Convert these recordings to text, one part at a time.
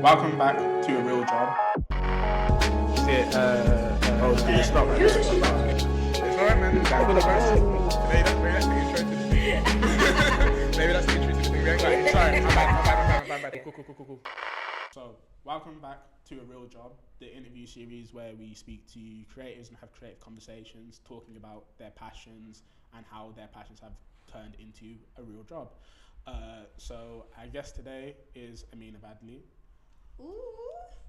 Welcome back to A Real Job. Is it, did it stop? Right? It's alright, man. That's for the first. Maybe that's the intro to the thing. Maybe that's the intro to the thing. We ain't got it. Sorry, my bad. Cool. So, welcome back to A Real Job, the interview series where we speak to creators and have creative conversations, talking about their passions and how their passions have turned into a real job. So, our guest today is Ameena Badley. Ooh.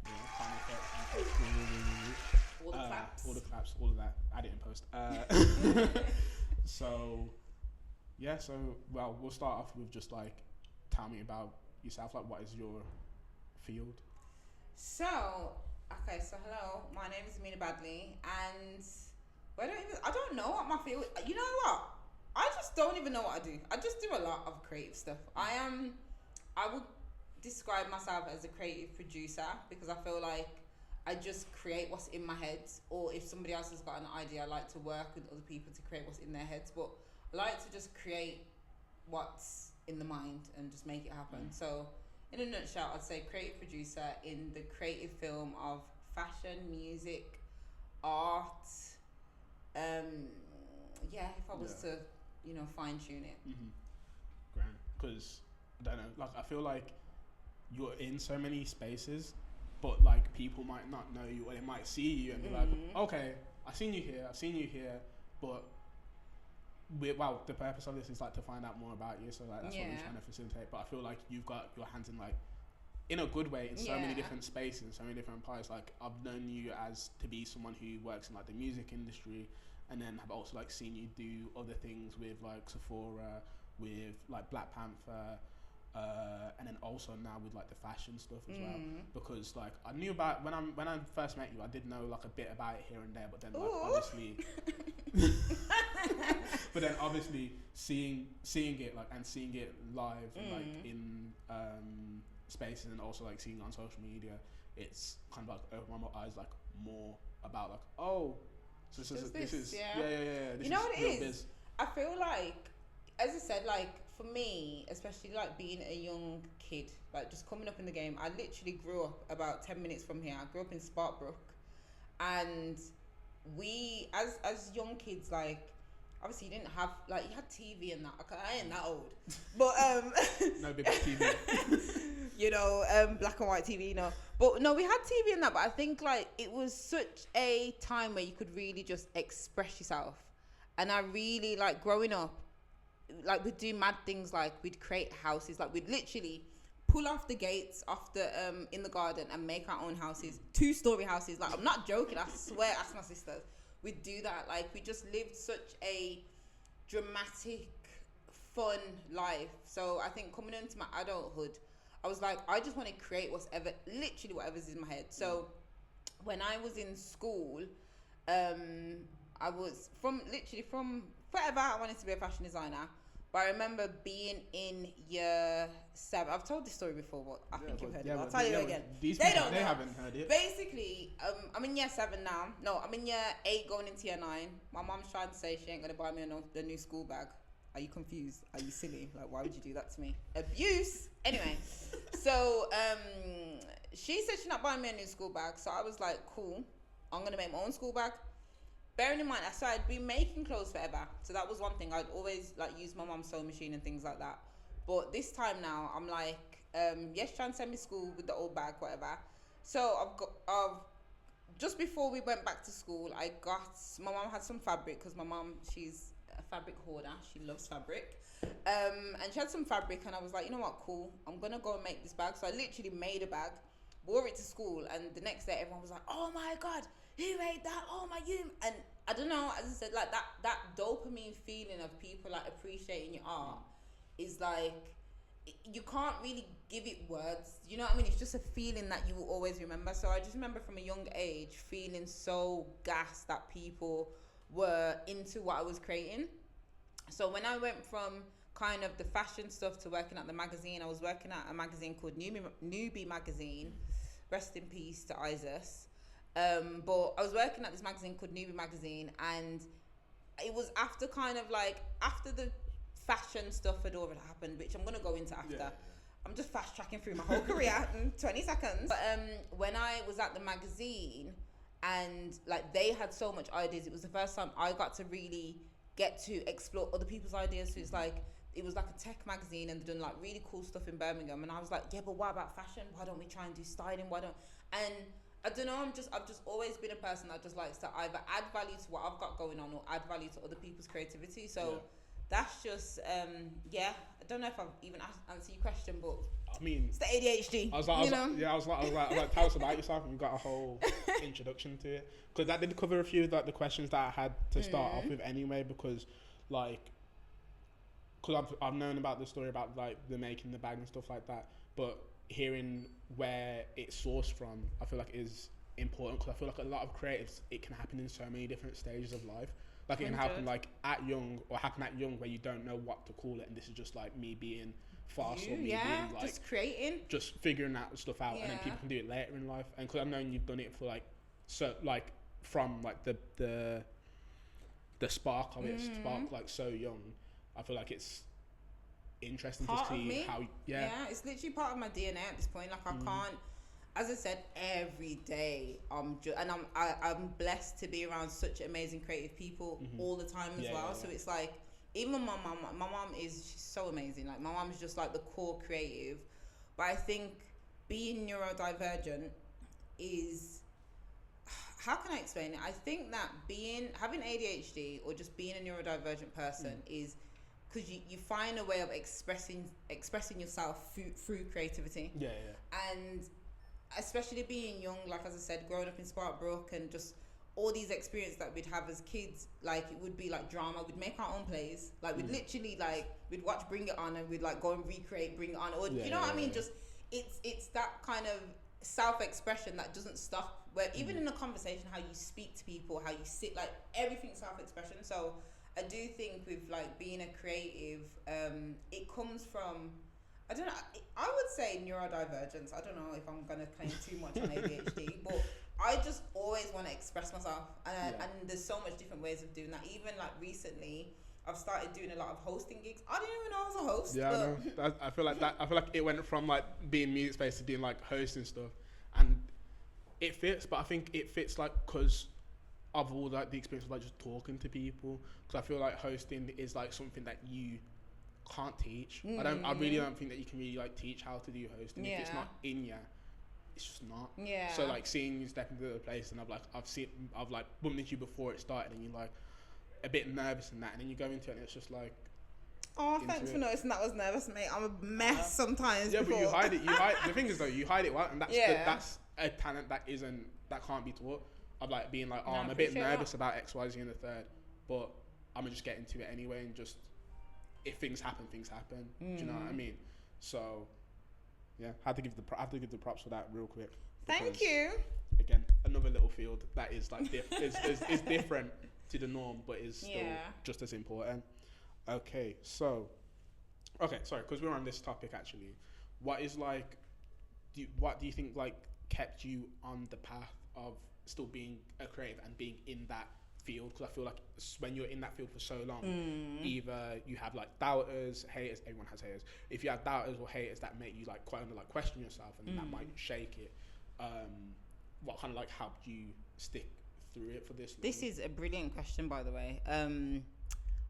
Yeah, sound effects. All the claps. All the claps, all of that. I didn't post. So we'll start off with just like, tell me about yourself. Like, what is your field? So hello. My name is Ameena Badley, and I don't know what my field. You know what? I just don't even know what I do. I just do a lot of creative stuff. I would describe myself as a creative producer because I feel like I just create what's in my head, or if somebody else has got an idea, I like to work with other people to create what's in their heads, but I like to just create what's in the mind and just make it happen. So in a nutshell, I'd say creative producer in the creative film of fashion, music, art. If I was to, fine tune it. Grand. Because, I don't know, like, I feel like you're in so many spaces, but like people might not know you, or they might see you and be like, okay, I've seen you here, but the purpose of this is like to find out more about you, so like that's what we're trying to facilitate. But I feel like you've got your hands in, like, in a good way, in so many different spaces, so many different parts. Like, I've known you as to be someone who works in like the music industry, and then have also like seen you do other things with like Sephora, with like Black Panther, and then also now with like the fashion stuff as well. Because like I knew about when I first met you, I did know like a bit about it here and there, but then like obviously seeing it like, and seeing it live and like in spaces, and also like seeing it on social media, it's kind of like opened my eyes like more about like, oh, so this is you know what it is? Biz. I feel like, as I said, like for me, especially like being a young kid, like just coming up in the game, I literally grew up about 10 minutes from here. I grew up in Sparkbrook, and we as young kids, like obviously you didn't have, like, you had TV and that. I ain't that old, but no big TV. Black and white TV, But no, we had TV and that, but I think like it was such a time where you could really just express yourself. And I really, like, growing up, like, we'd do mad things, like we'd create houses, like we'd literally pull off the gates off the in the garden and make our own houses, 2-story houses. Like, I'm not joking, I swear, ask my sisters. We'd do that. Like, we just lived such a dramatic, fun life. So I think coming into my adulthood, I was like, I just want to create whatever's in my head. So when I was in school, I was from forever, I wanted to be a fashion designer. But I remember being in year 7. I've told this story before, but I think you've heard it. I'll tell you again. They haven't heard it. Basically, I'm in year 7 now. No, I'm in year 8 going into year 9. My mom's trying to say she ain't going to buy me a new school bag. Are you confused? Are you silly? Like, why would you do that to me? Abuse. Anyway, so she said she's not buying me a new school bag. So I was like, cool, I'm going to make my own school bag. Bearing in mind, I'd been making clothes forever. So that was one thing. I'd always like use my mom's sewing machine and things like that. But this time now, I'm like, yes, trying to send me to school with the old bag, whatever. So just before we went back to school, my mom had some fabric, because my mom, she's a fabric hoarder. She loves fabric. And she had some fabric, and I was like, you know what, cool, I'm going to go and make this bag. So I literally made a bag, wore it to school, and the next day everyone was like, oh my God, who made that? Oh my, you. And I don't know, as I said, like that dopamine feeling of people like appreciating your art is like, you can't really give it words, you know what I mean? It's just a feeling that you will always remember. So I just remember from a young age feeling so gassed that people were into what I was creating. So when I went from kind of the fashion stuff to working at the magazine, I was working at a magazine called Newbie Magazine. Rest in peace to Isis. But I was working at this magazine called Newbie Magazine, and it was after the fashion stuff had already happened, which I'm going to go into after. I'm just fast tracking through my whole career in 20 seconds. But when I was at the magazine and like they had so much ideas, it was the first time I got to really get to explore other people's ideas. So it's like, it was like a tech magazine and they're doing like really cool stuff in Birmingham. And I was like, yeah, but what about fashion? Why don't we try and do styling? And I don't know, I've just always been a person that just likes to either add value to what I've got going on or add value to other people's creativity. So that's just, I don't know if I've even answered your question, but I mean, it's the ADHD. I was like, tell us about yourself, and you got a whole introduction to it. Because that did cover a few of like the questions that I had to start off with anyway. Because I've known about the story about like the making the bag and stuff like that, but hearing where it's sourced from, I feel like is important, because I feel like a lot of creatives, it can happen in so many different stages of life. Like it can happen like at young where you don't know what to call it, and this is just like me being fast or me being like just creating, just figuring that stuff out, and then people can do it later in life. And because I've known you've done it for like, so like from like the spark of it spark like so young, I feel like it's interesting to see how it's literally part of my DNA at this point. Like I can't, as I said, every day I'm blessed to be around such amazing creative people all the time as well. So it's like, even my mom she's so amazing. Like my mom's just like the core creative, but I think being neurodivergent is, how can I explain it? I think that having ADHD or just being a neurodivergent person is because you find a way of expressing yourself through creativity. And especially being young, like as I said, growing up in Sparkbrook and just all these experiences that we'd have as kids, like it would be like drama. We'd make our own plays. Like we'd literally like, we'd watch Bring It On and we'd like go and recreate Bring It On. Or you know what I mean? Just it's that kind of self-expression that doesn't stop. Where even in a conversation, how you speak to people, how you sit, like everything's self-expression. So I do think with like being a creative, it comes from, I don't know, I would say neurodivergence. I don't know if I'm going to claim too much on ADHD, but I just always want to express myself. And there's so much different ways of doing that. Even like recently, I've started doing a lot of hosting gigs. I didn't even know I was a host. Yeah, I know. I feel like it went from like being music space to being like hosting stuff. And it fits, but I think it fits like because of all like the experience of like just talking to people. Because I feel like hosting is like something that you can't teach. I really don't think that you can really like teach how to do hosting. If it's not in you, it's just not. So like seeing you step into the place, and I've like bumped into you before it started, and you're like a bit nervous and that, and then you go into it and it's just like, oh, thanks for noticing that I was nervous, mate. I'm a mess sometimes. Yeah, before. But you hide it. The thing is though, you hide it well, and that's a talent that can't be taught. Of like being like, I'm a bit nervous about X, Y, Z and the third, but I'm gonna just get into it anyway, and just if things happen. Do you know what I mean? So yeah, I have to give the props for that real quick. Thank you. Again, another little field that is like is different to the norm, but is still just as important. Okay, sorry, because we're on this topic actually. What is like, what do you think like kept you on the path of still being a creative and being in that field? Because I feel like when you're in that field for so long, either you have like doubters, haters. Everyone has haters. If you have doubters or haters that make you like quite like question yourself, and that might shake it. What kind of like helped you stick through it for this long? This is a brilliant question, by the way.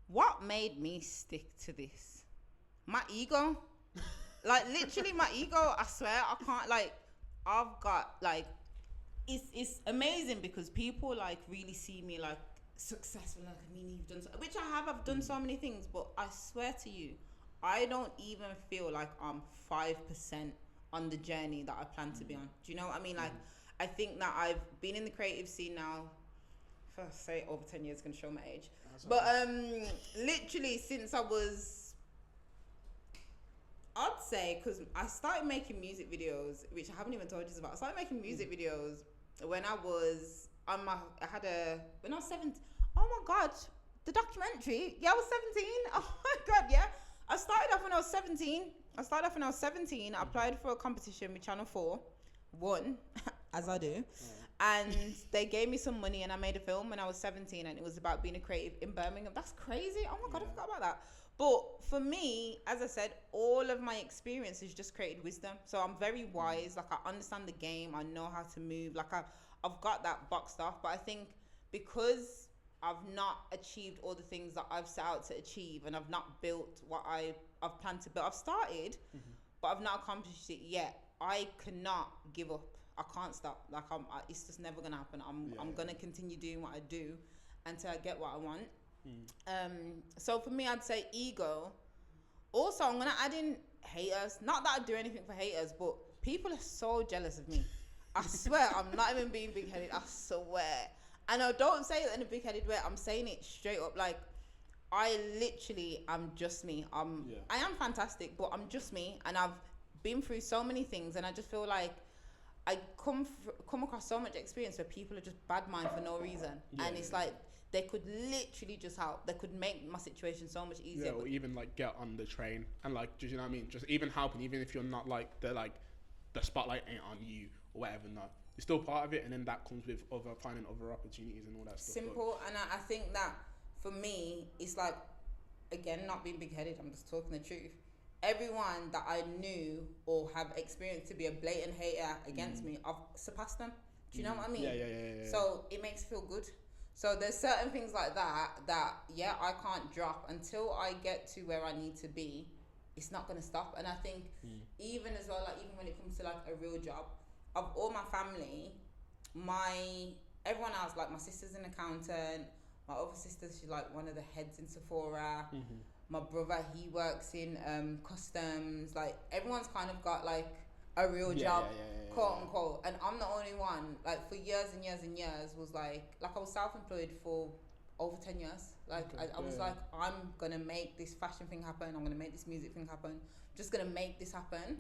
What made me stick to this? My ego. Like literally my ego. I swear I can't, like, I've got like, it's amazing because people like really see me like successful. Like, I mean, you've done so, which I have. I've done so many things, but I swear to you, I don't even feel like I'm 5% on the journey that I plan to be on. Do you know what I mean? Like, I think that I've been in the creative scene now for, say, over 10 years. Gonna show my age, but literally since I was, I'd say, because I started making music videos, which I haven't even told you about. I started making music videos when I was when I was 17. Oh my God, the documentary. Yeah, I was 17. Oh my God, yeah. I started off when I was 17. I applied for a competition with Channel 4, won, as I do. And they gave me some money and I made a film when I was 17, and it was about being a creative in Birmingham. That's crazy. Oh my God, I forgot about that. But for me, as I said, all of my experiences just created wisdom. So I'm very wise. Like, I understand the game. I know how to move. Like, I've got that boxed off. But I think because I've not achieved all the things that I've set out to achieve, and I've not built what I've planned to build. I've started, but I've not accomplished it yet. I cannot give up. I can't stop. Like, it's just never gonna happen. I'm gonna continue doing what I do until I get what I want. So for me, I'd say ego. Also, I'm gonna add in haters. Not that I do anything for haters, but people are so jealous of me. I swear, I'm not even being big-headed. I swear. And I don't say it in a big-headed way. I'm saying it straight up. Like, I literally am just me. I am fantastic, but I'm just me, and I've been through so many things, and I just feel like I come across so much experience where people are just bad mind for no reason, and it's like they could literally just help. They could make my situation so much easier. Yeah, or even like get on the train and like, do you know what I mean? Just even helping, even if you're not like the spotlight ain't on you or whatever. No, you're still part of it, and then that comes with finding other opportunities and all that stuff. Simple, and I think that for me, it's like, again, not being big-headed. I'm just talking the truth. Everyone that I knew or have experienced to be a blatant hater against me, I've surpassed them. Do you know what I mean? Yeah. So it makes me feel good. So there's certain things like that I can't drop until I get to where I need to be. It's not gonna stop. And I think even as well, like even when it comes to like a real job, of all my family, everyone else, like my sister's an accountant, my other sister, she's like one of the heads in Sephora. My brother, he works in customs. Like, everyone's kind of got like a real job, quote unquote. And I'm the only one, like, for years and years and years, was like I was self-employed for over 10 years. Like, I was like, I'm gonna make this fashion thing happen. I'm gonna make this music thing happen. I'm just gonna make this happen.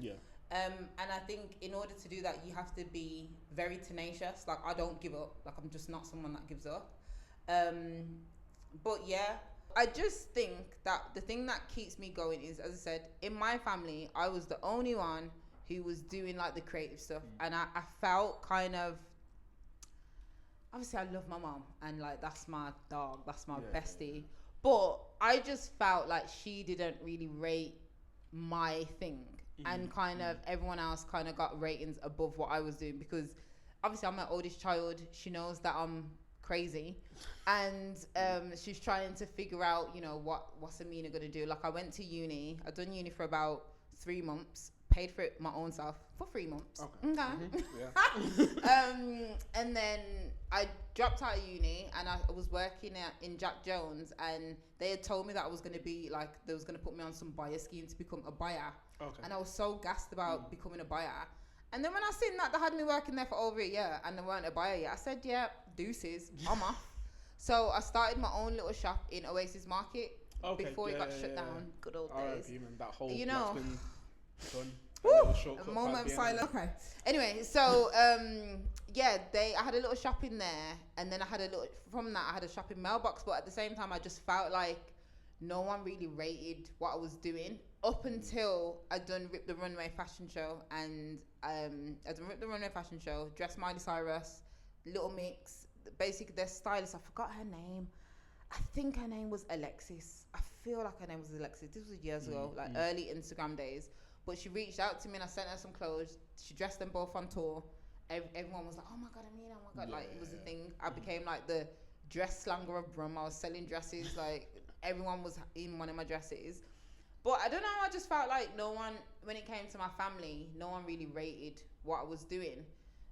And I think in order to do that, you have to be very tenacious. Like, I don't give up. Like, I'm just not someone that gives up. But yeah, I just think that the thing that keeps me going is, as I said, in my family, I was the only one who was doing like the creative stuff. And I felt kind of, obviously I love my mom, and like, that's my dog, that's my bestie. But I just felt like she didn't really rate my thing. And kind of everyone else kind of got ratings above what I was doing, because obviously I'm my oldest child. She knows that I'm crazy, and she's trying to figure out, you know, what's Ameena gonna do. Like, I went to uni. I've done uni for about 3 months, paid for it my own self for 3 months. And then I dropped out of uni, and I was working in Jack Jones, and they had told me that I was gonna be like, they was gonna put me on some buyer scheme to become a buyer. And I was so gassed about becoming a buyer. And then when I seen that they had me working there for over a year and they weren't a buyer yet, I said, yeah, deuces, I'm off. So I started my own little shop in Oasis Market before it got shut down. Good old days. That whole, you know, been done. A moment of silence. Okay. Anyway, so I had a little shop in there, and then I had a shopping mailbox. But at the same time, I just felt like no one really rated what I was doing up until I done Rip the Runway fashion show, and I done Rip the Runway fashion show, dressed Miley Cyrus, Little Mix, basically their stylist, I forgot her name. I think her name was Alexis. I feel like her name was Alexis. This was years ago, like early Instagram days. But she reached out to me and I sent her some clothes. She dressed them both on tour. Everyone was like, oh my God, Ameena, oh my God. Like, it was a thing. I became like the dress slanger of Brum. I was selling dresses. Like, everyone was in one of my dresses. But I don't know, I just felt like no one, when it came to my family, no one really rated what I was doing.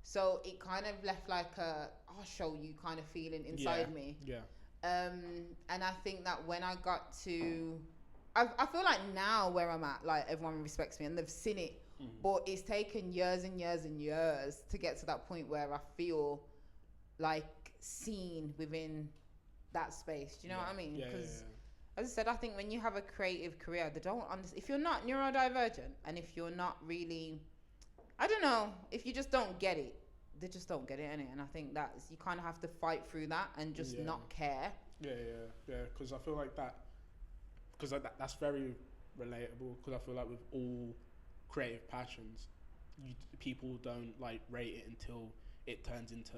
So it kind of left like a, I'll show you kind of feeling inside me. And I think that when I got to, I feel like now where I'm at, like, everyone respects me and they've seen it. But it's taken years and years and years to get to that point where I feel like seen within that space. Do you know what I mean? Because as I said, I think when you have a creative career, they don't understand. If you're not neurodivergent, and if you're not really, I don't know, if you just don't get it, they just don't get it, innit? And I think that's, you kind of have to fight through that and just not care. Because I feel like that's very relatable. Because I feel like with all creative passions, people don't like rate it until it turns into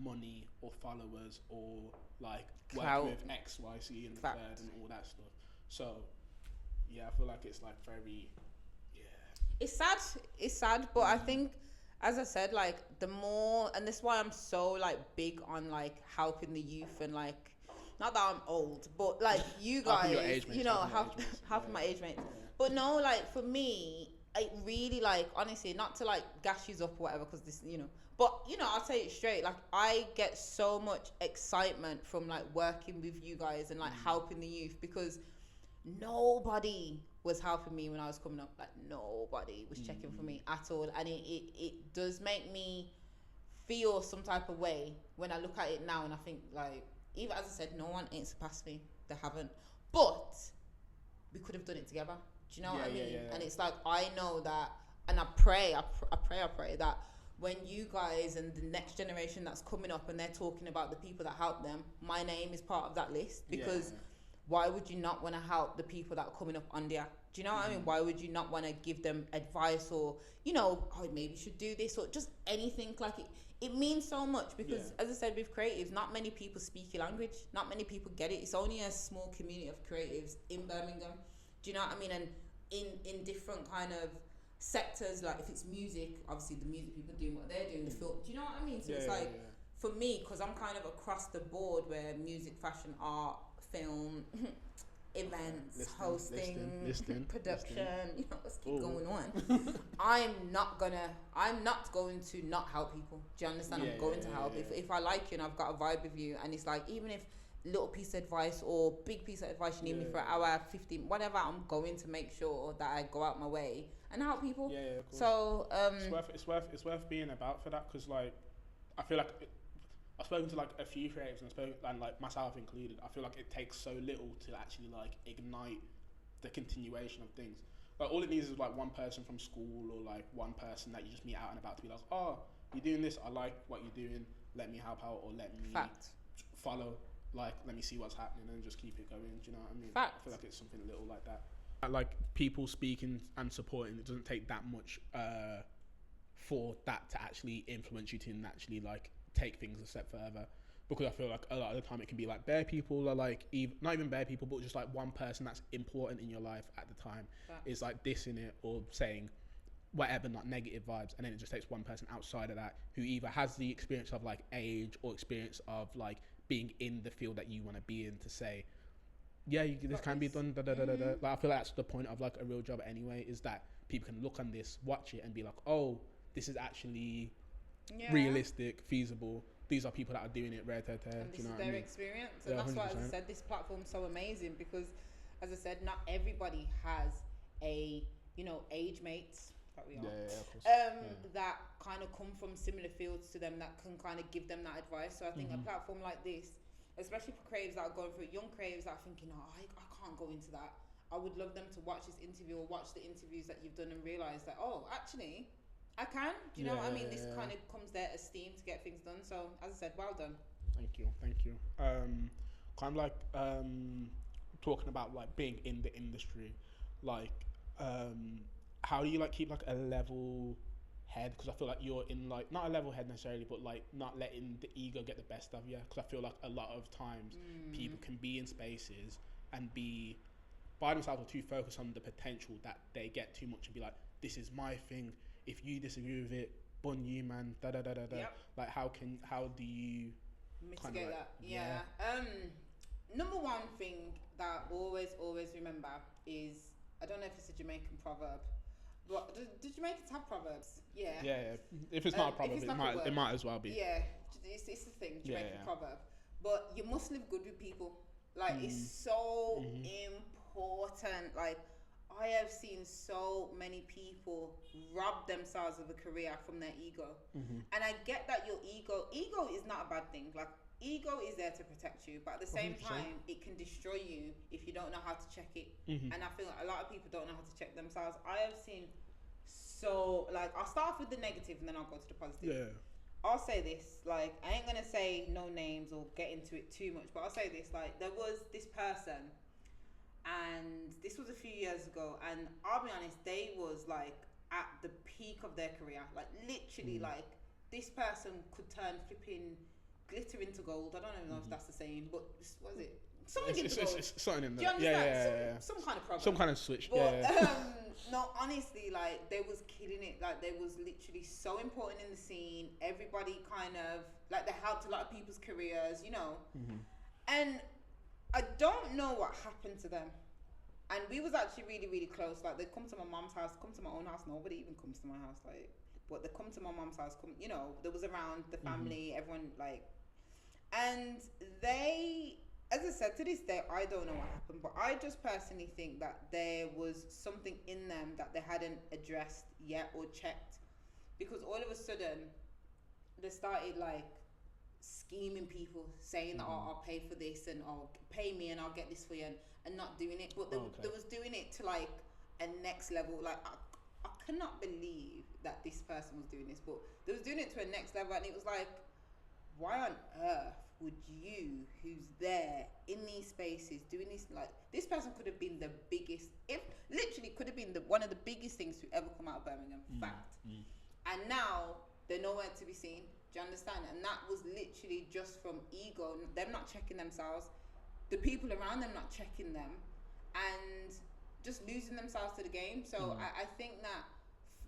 money or followers or like working with X, Y, Z and the third and all that stuff. So I feel like it's like very, It's sad, but I think, as I said, like the more, and this is why I'm so like big on like helping the youth and like, not that I'm old, but like you guys, you know, half of my age mates. But no, like for me, it really like, honestly, not to like gas you up or whatever, because this, you know, but you know, I'll tell you straight, like I get so much excitement from like working with you guys and like helping the youth, because nobody was helping me when I was coming up. Like nobody was checking for me at all, and it does make me feel some type of way when I look at it now, and I think like, even as I said, no one ain't surpassed me. They haven't, but we could have done it together. Do you know what I mean? And it's like, I know that, and I pray that when you guys and the next generation that's coming up and they're talking about the people that helped them, my name is part of that list, because why would you not want to help the people that are coming up on there? Do you know what I mean? Why would you not want to give them advice, or, you know, oh, maybe you should do this, or just anything like it? It means so much, because as I said, with creatives, not many people speak your language. Not many people get it. It's only a small community of creatives in Birmingham. Do you know what I mean? And in different kind of sectors, like if it's music, obviously the music people doing what they're doing, the film. Do you know what I mean? So it's like, for me, because I'm kind of across the board, where music, fashion, art, film, events, hosting, production, you know, let's keep going on. I'm not going to not help people. Do you understand? I'm going to help. If I like you and I've got a vibe with you, and it's like, even if little piece of advice or big piece of advice you need me for an hour, 15, whatever, I'm going to make sure that I go out my way and help people. Of course. So it's worth being about for that, because like, I feel like I've spoken to like a few creatives and like myself included. I feel like it takes so little to actually like ignite the continuation of things. Like all it needs is like one person from school, or like one person that you just meet out and about to be like, oh, you're doing this, I like what you're doing, let me help out, or let me follow, like let me see what's happening, and just keep it going. Do you know what I mean? I feel like it's something little like that. Like people speaking and supporting, it doesn't take that much for that to actually influence you to actually like take things a step further, because I feel like a lot of the time it can be like bare people, or like not even bare people, but just like one person that's important in your life at the time is like dissing it or saying whatever, not negative vibes, and then it just takes one person outside of that who either has the experience of like age or experience of like being in the field that you want to be in, to say, this can be done, Like I feel like that's the point of like a real job anyway, is that people can look on this, watch it, and be like, oh, this is actually realistic, feasible. These are people that are doing it rare. And this is their experience, and that's why, as I said, this platform's so amazing, because, as I said, not everybody has a, you know, age mates that we are, of course. That kind of come from similar fields to them, that can kind of give them that advice. So I think a platform like this, especially for creatives that are going through it, young creatives that are thinking, oh, I can't go into that. I would love them to watch this interview, or watch the interviews that you've done, and realise that, oh, actually, I can. Do you know what I mean? This kind of comes their esteem to get things done. So, as I said, well done. Thank you. Kind of like talking about like being in the industry, like how do you like keep like a level head? Because I feel like you're in like, not a level head necessarily, but like not letting the ego get the best of you. Because I feel like a lot of times people can be in spaces and be by themselves, or too focused on the potential, that they get too much and be like, this is my thing. If you disagree with it, bun you, man. Like, how do you mitigate that? Number one thing that I always remember is, I don't know if it's a Jamaican proverb, but do Jamaicans have proverbs? Yeah. If it's not a proverb, it might as well be. Yeah, it's the thing, Jamaican proverb. But you must live good with people. Like, it's so important. Like, I have seen so many people rob themselves of a career from their ego. And I get that your ego is not a bad thing. Like, ego is there to protect you, but at the same 100%. time, it can destroy you if you don't know how to check it. And I feel like a lot of people don't know how to check themselves. I have seen I'll start off with the negative and then I'll go to the positive. I'll say this, like, I ain't gonna say no names or get into it too much, but I'll say this, like, there was this person, and this was a few years ago, and I'll be honest, they was like at the peak of their career, like literally, like this person could turn flipping glitter into gold. I don't even know if that's the saying, but what is it? something in the goal. It's something in Do you there. understand? Some kind of problem. Some kind of switch. But, no, honestly, like, they was killing it. Like, they was literally so important in the scene. Everybody kind of, like, they helped a lot of people's careers, you know. Mm-hmm. And I don't know what happened to them. And we was actually really, really close. Like, they come to my mom's house, come to my own house. Nobody even comes to my house. Like, but they come to my mom's house. Come, you know, there was around the family, everyone, like, and they, as I said, to this day, I don't know what happened, but I just personally think that there was something in them that they hadn't addressed yet or checked, because all of a sudden they started like scheming people, saying that I'll pay for this and I'll pay me and I'll get this for you, and not doing it. But they was doing it to like a next level. Like I cannot believe that this person was doing this, but they was doing it to a next level, and it was like, why on earth would you, who's there in these spaces doing this, like, this person could have been the biggest, if literally could have been one of the biggest things to ever come out of Birmingham, fact. And now they're nowhere to be seen. Do you understand? And that was literally just from ego, them not checking themselves, the people around them not checking them, and just losing themselves to the game. So I think that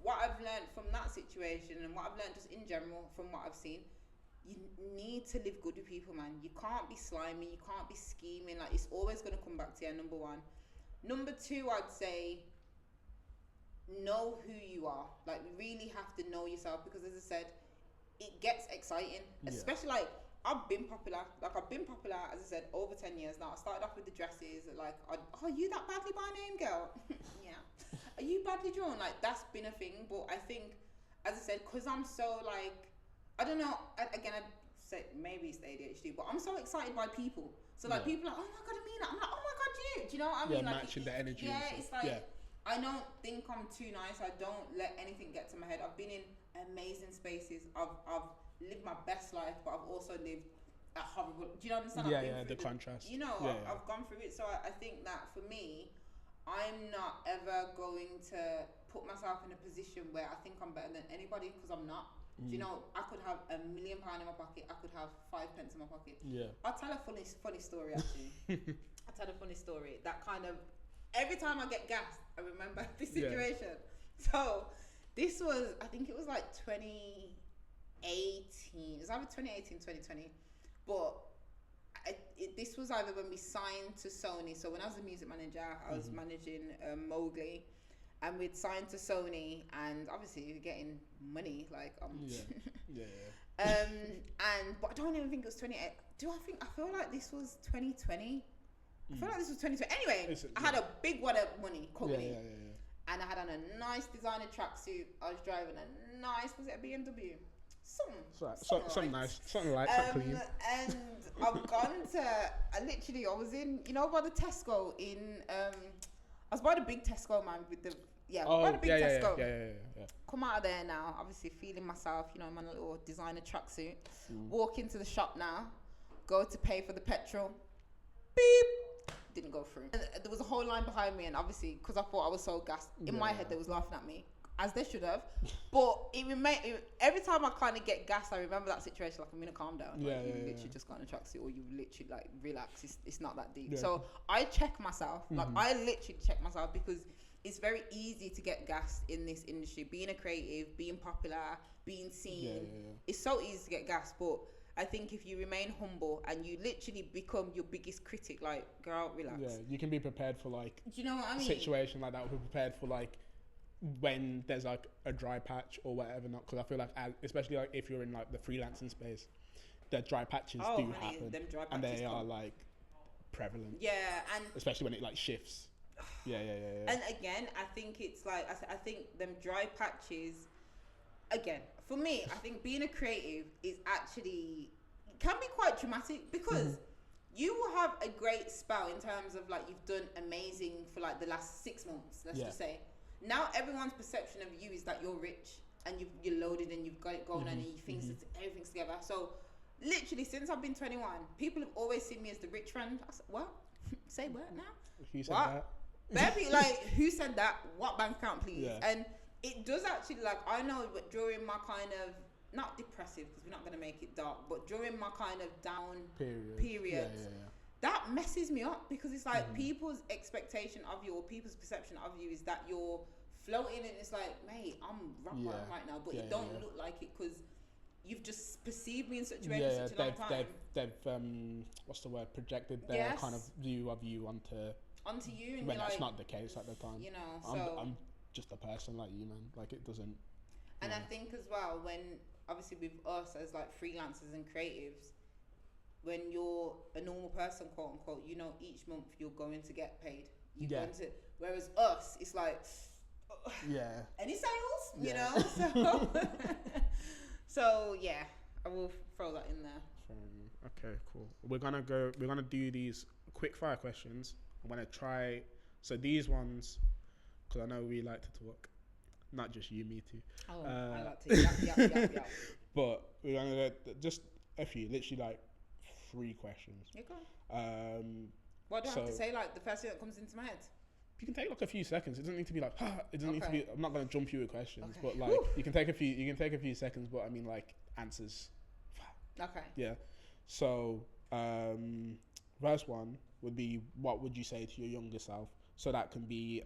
what I've learned from that situation, and what I've learned just in general from what I've seen, you need to live good with people, man. You can't be slimy, you can't be scheming. Like, it's always going to come back to you, number one. Number two, I'd say, know who you are. Like, you really have to know yourself, because as I said, it gets exciting. Especially, like, I've been popular, as I said, over 10 years now. I started off with the dresses, like, are you that badly by name, girl? Yeah. Are you badly drawn? Like, that's been a thing. But I think, as I said, because I'm so, like, I don't know, again, I'd say maybe it's the ADHD, but I'm so excited by people. So, like, people are like, oh my God, Ameena. I'm like, oh my God, you. Do you know what I mean? Yeah, like, matching the energy. Yeah, it's like, I don't think I'm too nice. I don't let anything get to my head. I've been in amazing spaces. I've lived my best life, but I've also lived a horrible, do you understand? The contrast. You know, I've gone through it. So I think that for me, I'm not ever going to put myself in a position where I think I'm better than anybody, because I'm not. Do you know, I could have £1 million in my pocket, I could have 5 pence in my pocket. Yeah. I'll tell a funny story, actually. I'll tell a funny story that kind of, every time I get gassed, I remember this situation. So this was, I think it was like 2018, it was either 2018, 2020, but this was either when we signed to Sony. So when I was a music manager, I was managing Mowgli, and we'd signed to Sony, and obviously you're getting money, like but I don't even think it was 28. I feel like this was 2020. I feel like this was 2020. Anyway, I had a big wad of money coming in. And I had on a nice designer tracksuit. I was driving a nice, was it a BMW? Something nice, something light, something clean. And I've gone to, I was in, you know, by the Tesco in, I was by the big Tesco, man, with the, by the big Tesco. Yeah. Come out of there now, obviously feeling myself, you know, I'm on a little designer tracksuit. Walk into the shop now, go to pay for the petrol. Beep! Didn't go through. And there was a whole line behind me, and obviously, because I thought I was so gassed, in my head they was laughing at me, as they should have. But every time I kind of get gassed, I remember that situation, like, I'm gonna calm down. You literally just got in a tracksuit, or you literally, like, relax. It's not that deep. So I check myself. Like, I literally check myself, because it's very easy to get gassed in this industry. Being a creative, being popular, being seen. It's so easy to get gassed. But I think if you remain humble and you literally become your biggest critic, like, girl, relax. Yeah, you can be prepared for, like, do you know what I mean? Situation like that. We're prepared for, like, when there's, like, a dry patch or whatever. Not because I feel like, especially, like, if you're in, like, the freelancing space, the dry patches do happen, them dry patches and they are, like, prevalent. Yeah, and especially when it, like, shifts. Yeah. And again, I think it's like, I think them dry patches, again, for me, I think being a creative is actually, can be quite traumatic, because you will have a great spell in terms of, like, you've done amazing for, like, the last 6 months, let's just say. Now everyone's perception of you is that you're rich and you're loaded and you've got it going on and you think everything's together. So literally since I've been 21, people have always seen me as the rich friend. I said, what? Say what now? Who said that? Baby, like, who said that? What bank account, please? And it does actually, like, I know, but during my kind of, not depressive, because we're not going to make it dark, but during my kind of down period, that messes me up, because it's like people's expectation of you, or people's perception of you, is that you're floating, and it's like, mate, I'm rock bottom right now, but it don't look like it, because you've just perceived me in such a way for such a long time. They've what's the word, projected their kind of view of you onto you, and when you're that's like, not the case at the time. you know, so I'm just a person like you, man. Like, it doesn't. And I think as well, when obviously with us as like freelancers and creatives, when you're a normal person, quote unquote, you know, each month you're going to get paid. You're going to, whereas us, it's like, any sales, you know? So, so yeah, I will throw that in there. Okay, cool. We're gonna do these quick fire questions. I'm gonna try, so these ones, because I know we like to talk. Not just you, me too. Oh, I like to. Yeah. But we're gonna just a few, literally like 3 questions. Yeah, go on. What do I have to say? Like the first thing that comes into my head. You can take like a few seconds. It doesn't need to be like. It doesn't need to be. I'm not gonna jump you with questions, Okay. but like you can take a few. You can take a few seconds, but I mean like answers. Okay. Yeah. So first one would be, what would you say to your younger self? So that can be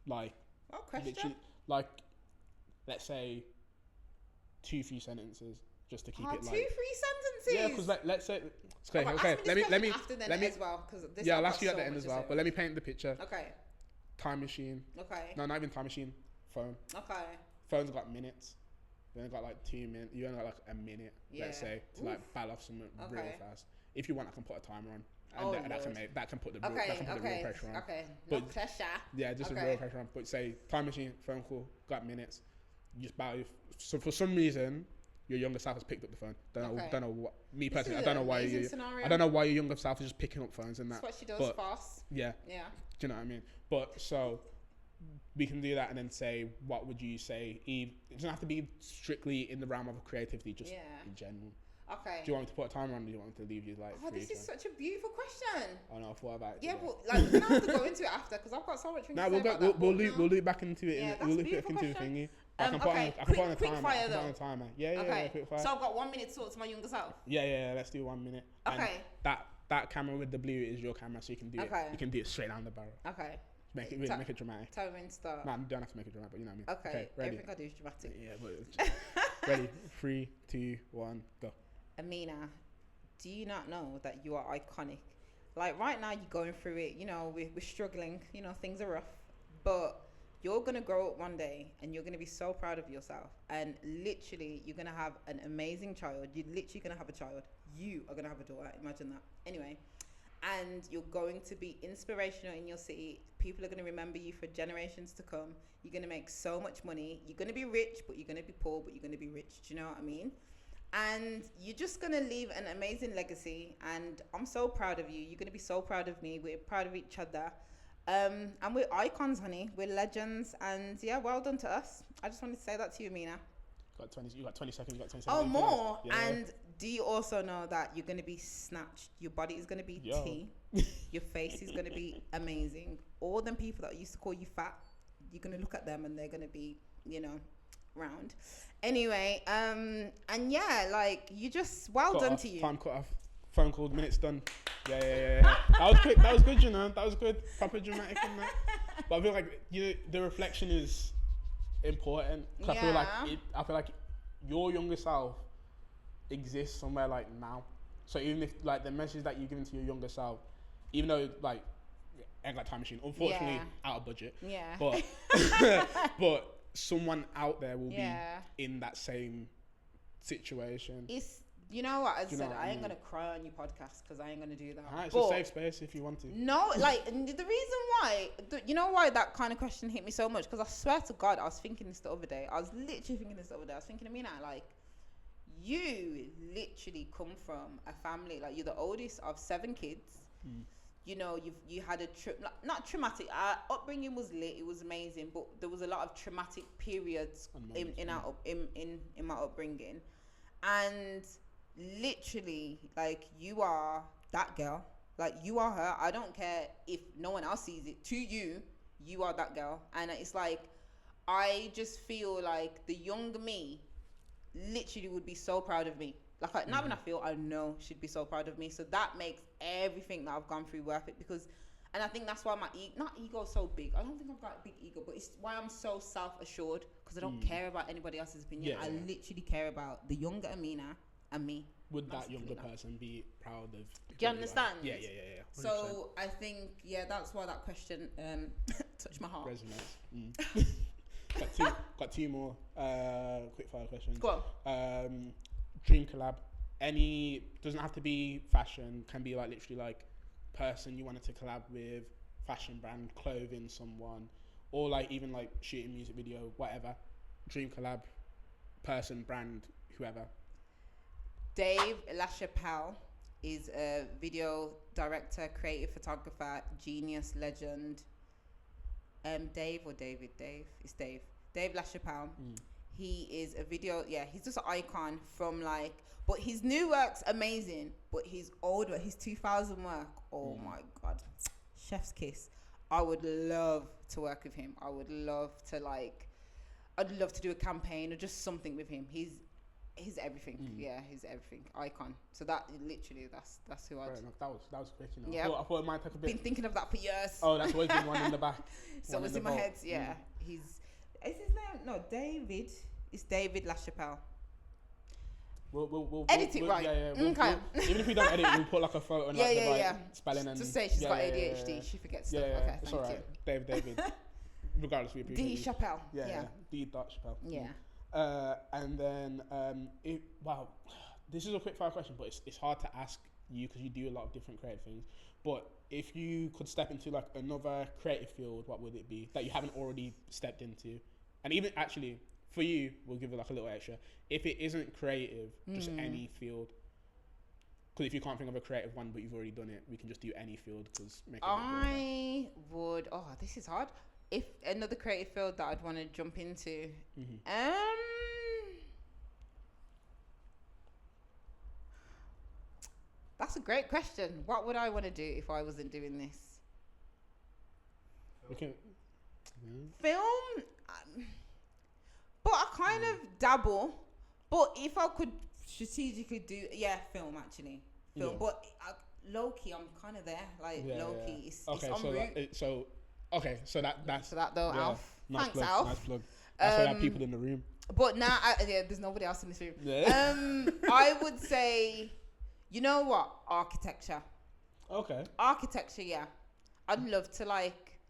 like. What question? Like, let's say 2-3 sentences, just to keep it like 2-3 sentences. Yeah, because like, let's say okay. Let me after then as well, because I'll ask you at the end as well. But let me paint the picture. Okay. Time machine. Okay. No, not even time machine. Phone. Okay. Phone's got minutes. You only got like 2 minutes. You only got like a minute. Let's say to like ball off something real fast. If you want, I can put a timer on. And that can put the real pressure on. Okay. But, no pressure. Yeah, just a real pressure on. But say time machine, phone call, got minutes. You just battle. So for some reason, your younger self has picked up the phone. Don't know what. Me personally, I don't know why your younger self is just picking up phones and that. That's what she does fast. Yeah. Yeah. Do you know what I mean? But so we can do that and then say, what would you say? It doesn't have to be strictly in the realm of creativity, just in general. Okay. Do you want me to put a timer on, or do you want me to leave you like? This is such a beautiful question. I know. I thought about it. Yeah, but like we're gonna have to go into it after, because I've got so much things to say about that. We'll loop back into it. Yeah, we'll loop back into the thingy. I can put on a timer. Yeah. Quick fire. So I've got 1 minute to talk to my younger self. Yeah. Let's do 1 minute. Okay. And that camera with the blue is your camera, so you can do it. You can do it straight down the barrel. Okay. Make it dramatic. Tell me when to start. No, you don't have to make it dramatic, but you know what I mean. Okay. Ready? Everything I do is dramatic. Yeah, but ready. 3, 2, 1, go. Ameena, do you not know that you are iconic? Like right now, you're going through it. You know, we're struggling. You know, things are rough, but you're gonna grow up one day, and you're gonna be so proud of yourself. And literally, you're gonna have an amazing child. You're literally gonna have a child. You are gonna have a daughter. Imagine that. Anyway, and you're going to be inspirational in your city. People are gonna remember you for generations to come. You're gonna make so much money. You're gonna be rich, but you're gonna be poor, but you're gonna be rich. Do you know what I mean? And you're just going to leave an amazing legacy. And I'm so proud of you. You're going to be so proud of me. We're proud of each other. And we're icons, honey. We're legends. And yeah, well done to us. I just wanted to say that to you, Ameena. You got 20 seconds. Oh, more. Yeah. And do you also know that you're going to be snatched? Your body is going to be tea. Your face is going to be amazing. All them people that used to call you fat, you're going to look at them and they're going to be, you know, round. Anyway, and yeah, like you just done to you. Time cut off. Phone call, minutes done. Yeah. That was quick. That was good, you know. That was good. Proper dramatic and that. But I feel like the reflection is important. I feel like your younger self exists somewhere like now. So even if like the message that you're giving to your younger self, even though like ain't got time machine, unfortunately out of budget. Yeah. But someone out there will be in that same situation. You know what I said? I ain't gonna cry on your podcast because I ain't gonna do that. It's a safe space if you want to. No, like the reason why, you know why that kind of question hit me so much? Because I swear to God, I was thinking this the other day. I was thinking, Ameena, like you literally come from a family, like you're the oldest of 7 kids. You know, you had a not traumatic. Our upbringing was lit. It was amazing, but there was a lot of traumatic periods in my upbringing, and literally, like you are that girl. Like you are her. I don't care if no one else sees it. To you, you are that girl, and it's like I just feel like the younger me, literally would be so proud of me. Like now when I know she'd be so proud of me. So that makes everything that I've gone through worth it, because, and I think that's why my ego is so big. I don't think I've got a big ego, but it's why I'm so self-assured, because I don't care about anybody else's opinion. I literally care about the younger Ameena and me. Would that younger person be proud of? Do you understand? Yeah. 100%. So I think, that's why that question touched my heart. Resonates. got two more quick fire questions. Go on. Dream collab. Doesn't have to be fashion, can be like literally like person you wanted to collab with, fashion brand, clothing, someone, or like even like shooting music video, whatever. Dream collab, person, brand, whoever. Dave LaChapelle is a video director, creative photographer, genius, legend. Dave or David? Dave. It's Dave. Dave LaChapelle. He is a video. Yeah, he's just an icon from like. But his new work's amazing. But his old work, his 2000 work. Oh my God, chef's kiss. I would love to work with him. I would love to like. I'd love to do a campaign or just something with him. He's everything. Yeah, he's everything. Icon. So that literally, that's who I'd. That was quick, you know. Yeah. I thought it might take a bit. Been thinking of that for years. Oh, that's always been one in the back. So it's in my head. Yeah, is his name? No, David. It's David LaChapelle. We'll edit it right. Yeah. Okay. Even if we don't edit, we'll put like a photo and like the right spelling and. Just say she's got ADHD. She forgets stuff. Okay, it's thank all right. David. Regardless, we appreciate D. you. Chappelle. Yeah. D. Chappelle. Yeah. And then this is a quick fire question, but it's hard to ask you because you do a lot of different creative things. But if you could step into like another creative field, what would it be that you haven't already stepped into? And even actually for you, we'll give it like a little extra. If it isn't creative, just any field. Because if you can't think of a creative one, but you've already done it, we can just do any field. Because I would. Oh, this is hard. If another creative field that I'd want to jump into, that's a great question. What would I want to do if I wasn't doing this? Okay. Film, but I kind of dabble. But if I could strategically do, film actually, film. But low key, I'm kind of there. Like low key, it's en route. So that's for that though, Alf. Nice Thanks, plug, Alf. Nice plug. That's why I have people in the room. But now, there's nobody else in this room. Yeah. I would say, you know what? Architecture. Okay. Architecture, yeah. I'd love to like,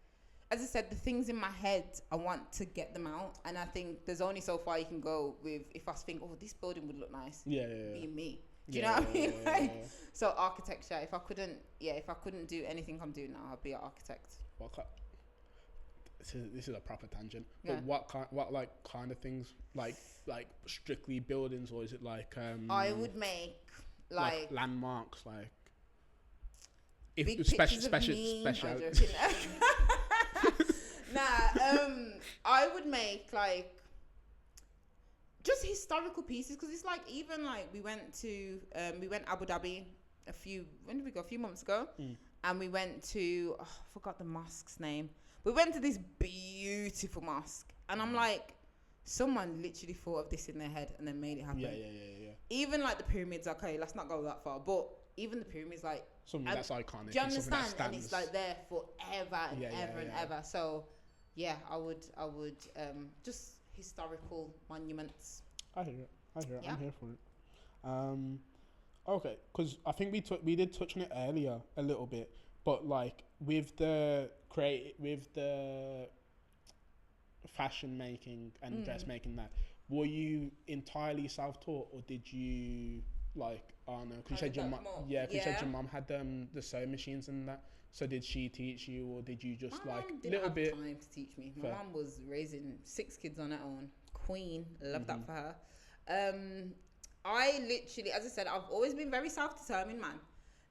as I said, the things in my head, I want to get them out. And I think there's only so far you can go with, if I think, oh, this building would look nice. Yeah. Being me. Do you know what I mean? So architecture, if I couldn't do anything I'm doing now, I'd be an architect. This is a proper tangent. But what kind of things, like strictly buildings, or is it like I would make like landmarks, like if big pictures of me. I would make like just historical pieces, because it's like, even like we went Abu Dhabi a few months ago, and we went to I forgot the mosque's name. We went to this beautiful mosque, and I'm like, someone literally thought of this in their head and then made it happen. Yeah. Even like the pyramids, okay, let's not go that far, but even the pyramids, like something that's iconic. Do you understand? And it's like there forever and ever. So yeah, I would just historical monuments. I hear it. I'm here for it. Okay, because I think we did touch on it earlier a little bit, but like with the fashion making and dressmaking, that were you entirely self-taught, or did you like, I don't know, because you said your mom, you said your mom had the sewing machines and that, so did she teach you, or did you just my like mom a didn't little have bit time to teach me? My mom was raising 6 kids on her own. Queen, love that for her. I literally, as I said, I've always been very self-determined, man.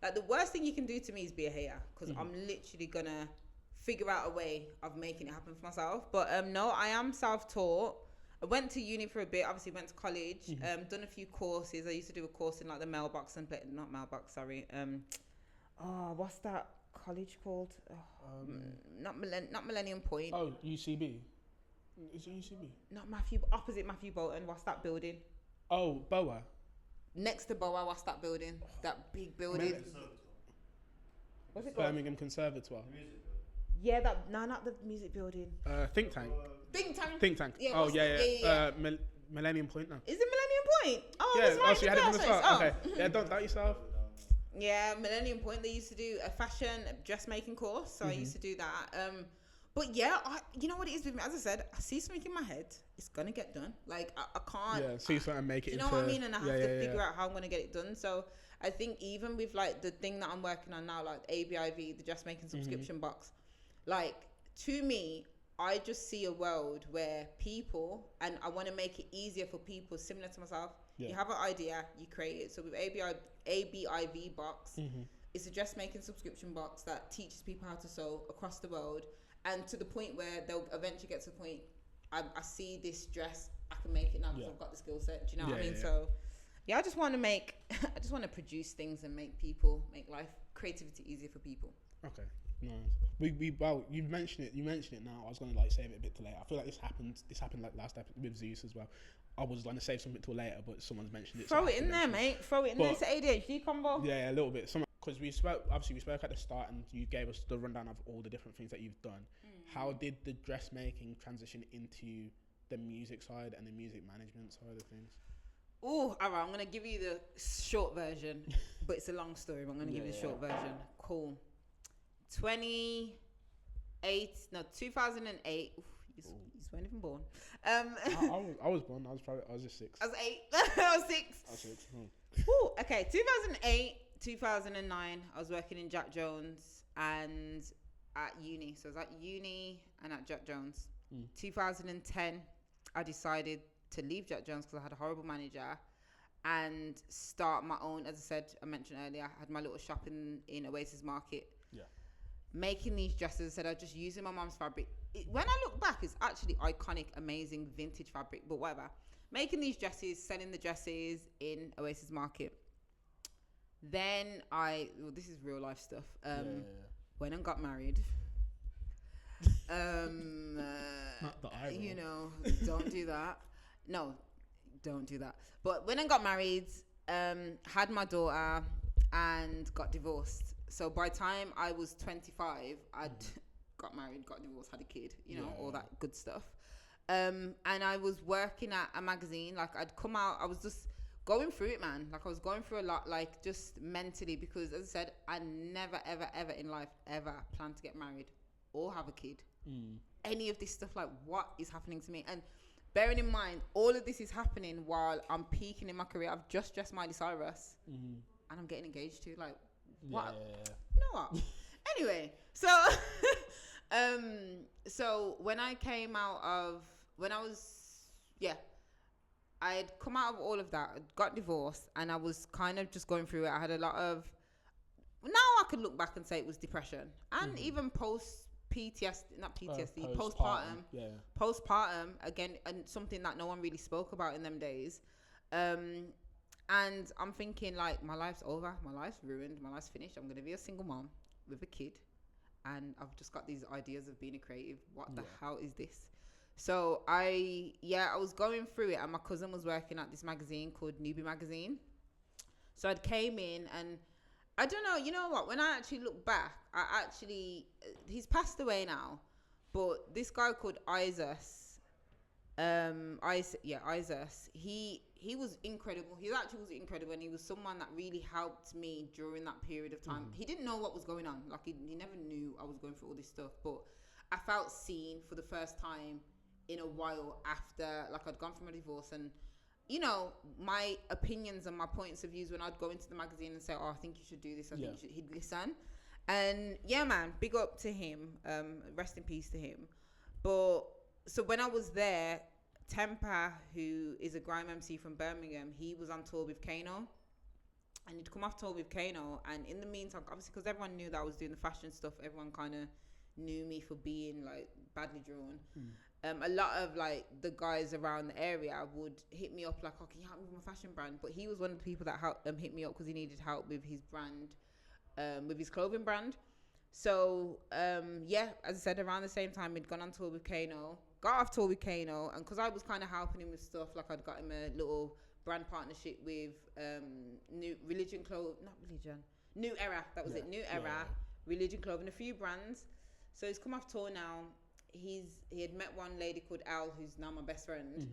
Like, the worst thing you can do to me is be a hater, because I'm literally gonna figure out a way of making it happen for myself. But no, I am self-taught. I went to uni for a bit, obviously went to college, done a few courses. I used to do a course in like the mailbox and not mailbox, sorry. What's that college called? Not Millennium Point. Oh, UCB. Is it UCB? Not opposite Matthew Bolton. What's that building? Oh, Boa. next to Boa, what's that building? That big building. What's it called? Birmingham Conservatoire. Yeah, not the music building. Think Tank. Think Tank. Yeah, yeah. Millennium Point now. Is it Millennium Point? Oh, yeah, that's right. so you had it from the start. Okay. Yeah, don't doubt yourself. Yeah, Millennium Point. They used to do a fashion dressmaking course, so I used to do that. But yeah, you know what it is with me. As I said, I see something in my head. It's gonna get done. Like I can't. Yeah, see something and make it. You know what I mean? And I have to figure out how I'm gonna get it done. So I think even with like the thing that I'm working on now, like ABIV, the dressmaking subscription box, like to me, I just see a world where people, and I want to make it easier for people similar to myself. You have an idea, you create it. So with ABIV box, it's a dressmaking subscription box that teaches people how to sew across the world, and to the point where they'll eventually get to the point, I see this dress, I can make it now because I've got the skill set. Do you know what I mean? So yeah, I just want to produce things and make creativity easier for people. Okay. No. Well, you mentioned it now. I was gonna like save it a bit till later. I feel like this happened like last episode with Zeus as well. I was gonna save something till later, but someone's mentioned it. Throw it in there, mate. Throw it in there. It's an ADHD combo. Yeah, a little bit. Because we spoke at the start, and you gave us the rundown of all the different things that you've done. How did the dressmaking transition into the music side and the music management side of things? Oh, all right. I'm gonna give you the short version, but it's a long story. But I'm gonna give you the short version. Cool. 2008. Oof, you weren't even born. I was born. I was just 6. I was 8. I was 6. I was 6. Ooh, okay. 2008, 2009. I was working in Jack Jones and at uni. So I was at uni and at Jack Jones. 2010, I decided to leave Jack Jones because I had a horrible manager and start my own. As I said, I mentioned earlier, I had my little shop in Oasis Market. Yeah. Making these dresses. I said I was just using my mom's fabric. When I look back, it's actually iconic, amazing vintage fabric, but whatever. Making these dresses, selling the dresses in Oasis Market. Then this is real life stuff. Went and got married. Not the eye roll. You know, don't do that. No, don't do that. But when I got married, had my daughter and got divorced. So by the time I was 25, I'd got married, got divorced, had a kid, all that good stuff. And I was working at a magazine. Like I'd come out, I was just going through it, man. Like I was going through a lot, like just mentally, because as I said, I never, ever, ever in life, ever planned to get married or have a kid. Any of this stuff, like what is happening to me? And bearing in mind, all of this is happening while I'm peaking in my career. I've just dressed Miley Cyrus and I'm getting engaged to, like, what? You know what? Anyway, so so when I came out of I had come out of all of that, got divorced, and I was kind of just going through it. I had a lot of, now I can look back and say it was depression, and even postpartum again, and something that no one really spoke about in them days. And I'm thinking, like, my life's over, my life's ruined, my life's finished. I'm going to be a single mom with a kid. And I've just got these ideas of being a creative. What the hell is this? So I was going through it, and my cousin was working at this magazine called Newbie Magazine. So I came in, and I don't know, you know what? When I actually look back, he's passed away now, but this guy called Isis, Isis, he was incredible. He actually was incredible, and he was someone that really helped me during that period of time. He didn't know what was going on. Like, he never knew I was going through all this stuff, but I felt seen for the first time in a while after, like, I'd gone from a divorce, and, you know, my opinions and my points of views when I'd go into the magazine and say, I think you should do this, he'd listen. And yeah, man, big up to him. Rest in peace to him. But so when I was there, Temper, who is a grime MC from Birmingham, he was on tour with Kano, and he'd come off tour with Kano. And in the meantime, obviously, because everyone knew that I was doing the fashion stuff, everyone kind of knew me for being like badly drawn. A lot of like the guys around the area would hit me up like, "Oh, can you help me with my fashion brand?" But he was one of the people that helped hit me up because he needed help with his brand, with his clothing brand. So as I said, around the same time, he'd gone on tour with Kano. Got off tour with Kano, and because I was kind of helping him with stuff, like I'd got him a little brand partnership with New Era. That was it. New Era, Religion Clothing, a few brands. So he's come off tour now. He had met one lady called Al, who's now my best friend,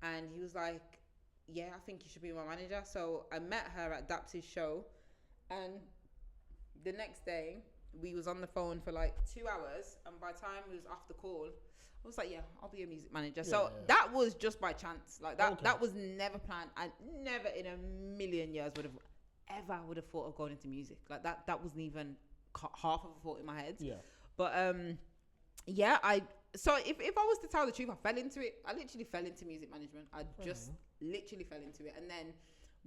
and he was like, "Yeah, I think you should be my manager." So I met her at Daps's show, and the next day we was on the phone for like 2 hours, and by the time we was off the call, I was like, "Yeah, I'll be a music manager." That was just by chance. Like that was never planned. I never in a million years would have thought of going into music. Like that wasn't even half of a thought in my head. Yeah. But if I was to tell the truth, I fell into it. I literally fell into music management. I just literally fell into it. And then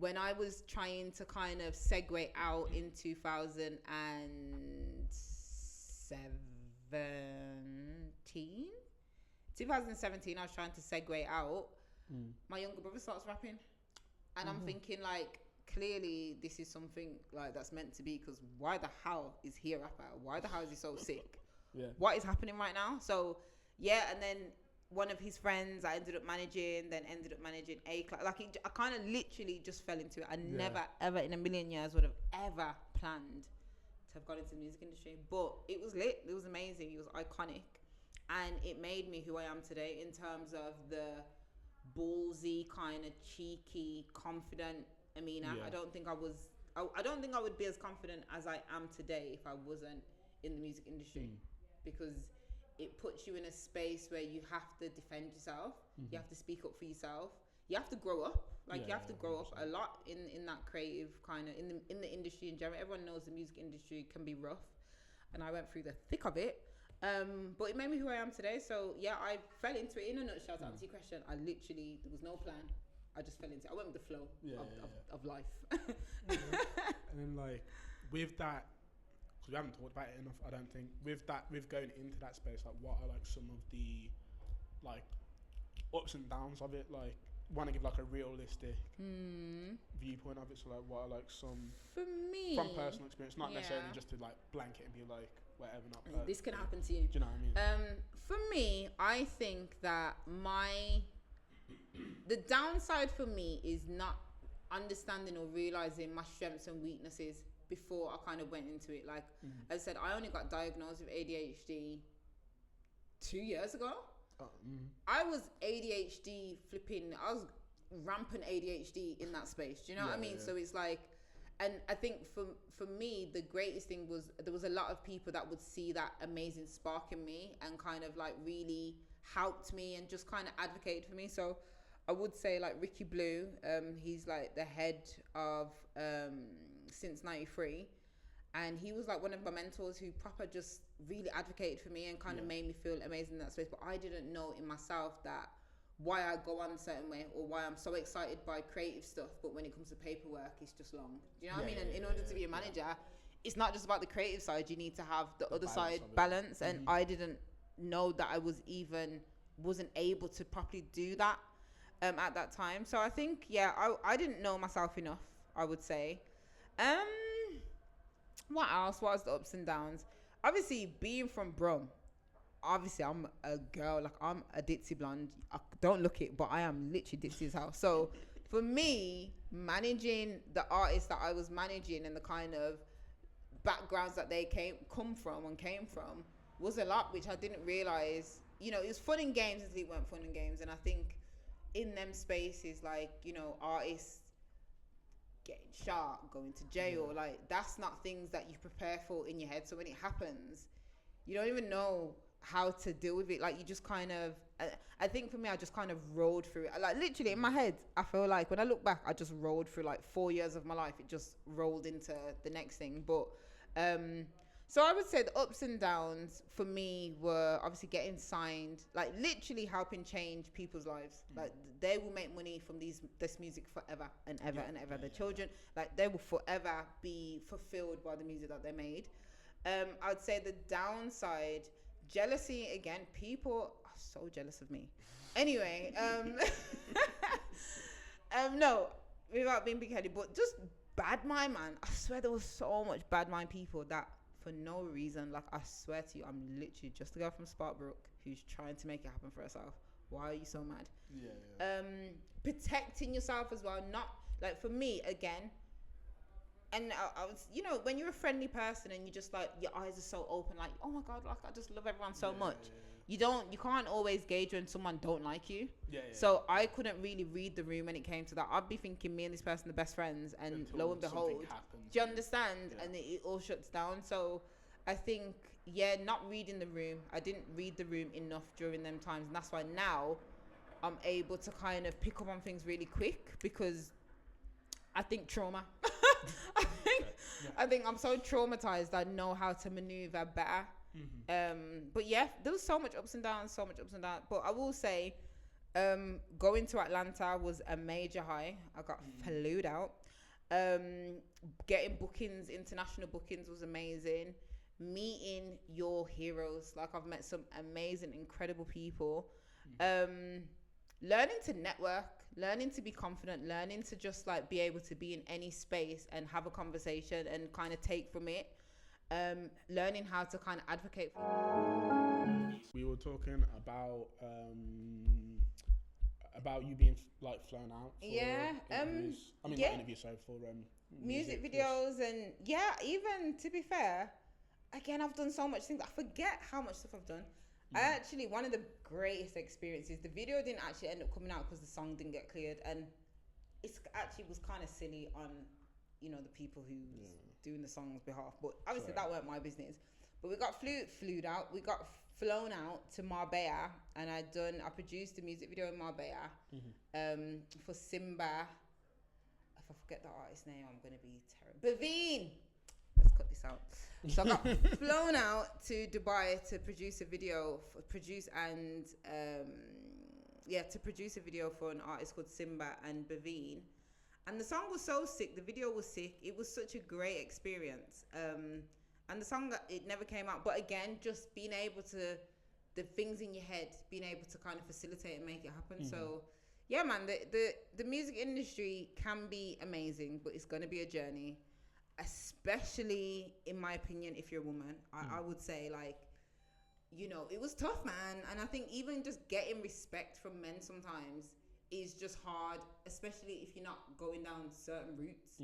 when I was trying to kind of segue out in 2017, I was trying to segue out. My younger brother starts rapping. And I'm thinking like, clearly this is something like that's meant to be, because why the hell is he a rapper? Why the hell is he so sick? What is happening right now? So and then one of his friends I ended up managing A class. Like I kind of literally just fell into it. I never ever in a million years would have ever planned to have gone into the music industry, but it was lit. It was amazing. It was iconic, and it made me who I am today in terms of the ballsy, kind of cheeky, confident Ameena. I don't think I would be as confident as I am today if I wasn't in the music industry, because it puts you in a space where you have to defend yourself. You have to speak up for yourself. You have to grow up. You have to grow up a lot in that creative kind of in the industry in general. Everyone knows the music industry can be rough, and I went through the thick of it. But it made me who I am today. So I fell into it. In a nutshell, to answer your question, I literally, there was no plan. I just fell into it. I went with the flow of life. And then with that, because we haven't talked about it enough, I don't think, with going into that space, what are some of the ups and downs of it? Want to give a realistic viewpoint of it. So what are some, for me, from personal experience, not necessarily just to blanket and be whatever, not personal. This can happen to you. Do you know what I mean? For me, I think that the downside for me is not understanding or realizing my strengths and weaknesses before I kind of went into it. As I said, I only got diagnosed with ADHD 2 years ago. I was ADHD flipping. I was rampant ADHD in that space. Do you know what I mean? So it's and I think for me, the greatest thing was there was a lot of people that would see that amazing spark in me and kind of really helped me and just kind of advocated for me. So I would say Ricky Blue, he's the head of Since 93, and he was one of my mentors who proper just really advocated for me and kind of made me feel amazing in that space. But I didn't know in myself that why I go on a certain way or why I'm so excited by creative stuff, but when it comes to paperwork, it's just long. Do you know what I mean? And in order to be a manager, it's not just about the creative side. You need to have the other side balance. And I didn't know that I wasn't able to properly do that at that time. So I think, I didn't know myself enough, I would say. What else? What was the ups and downs? Obviously, being from Brum, obviously I'm a girl, I'm a ditzy blonde. I don't look it, but I am literally ditzy as hell. So for me, managing the artists that I was managing and the kind of backgrounds that they came from was a lot, which I didn't realize. It was fun and games until it weren't fun and games. And I think in them spaces, artists getting shot, going to jail, that's not things that you prepare for in your head. So when it happens, you don't even know how to deal with it. You just kind of, I think for me, I just kind of rolled through it. Literally in my head, I feel when I look back, I just rolled through 4 years of my life. It just rolled into the next thing. But so I would say the ups and downs for me were obviously getting signed, literally helping change people's lives. They will make money from this music forever and ever and ever. The children, they will forever be fulfilled by the music that they made. I would say the downside, jealousy again. People are so jealous of me. Anyway, no, without being big-headed, but just bad mind, man. I swear there was so much bad mind people that for no reason, I swear to you, I'm literally just a girl from Sparkbrook who's trying to make it happen for herself. why are you so mad? Yeah. Protecting yourself as well, not like, for me again, and I was, you know, when you're a friendly person and you just like, your eyes are so open, like, oh my god, like I just love everyone so much. You can't always gauge when someone don't like you. So I couldn't really read the room when it came to that. I'd be thinking me and this person are best friends, and Until lo and behold, happens, do you understand? And it all shuts down. So I think, not reading the room. I didn't read the room enough during them times, and that's why now I'm able to kind of pick up on things really quick, because I think trauma. I think I'm so traumatized, I know how to maneuver better. But yeah, there was so much ups and downs. But I will say, going to Atlanta was a major high. I got flued out. Getting bookings, international bookings, was amazing. Meeting your heroes, like I've met some amazing, incredible people. Learning to network, learning to be confident, learning to just like be able to be in any space and have a conversation and kind of take from it. Learning how to kind of advocate for. We were talking about you being like flown out for interviews. Not interviews, sorry, for music videos, and even to be fair, again, I've done so much things. I forget how much stuff I've done. I actually, one of the greatest experiences, the video didn't actually end up coming out because the song didn't get cleared, and it actually was kind of silly on, you know, the people who was doing the song's behalf, but obviously that weren't my business. But we got flued out. We got flown out to Marbella, and I produced the music video in Marbella for Simba. If I forget the artist's name, I'm gonna be terrible. Baveen. Let's cut this out. So I got flown out to Dubai to produce a video, to produce a video for an artist called Simba and Baveen. And the song was so sick. The video was sick. It was such a great experience. And the song, it never came out. But again, just being able to, the things in your head, being able to kind of facilitate and make it happen. So yeah, man, the music industry can be amazing, but it's going to be a journey. Especially, in my opinion, if you're a woman, I would say, like, you know, it was tough, man. And I think even just getting respect from men sometimes is just hard, especially if you're not going down certain routes.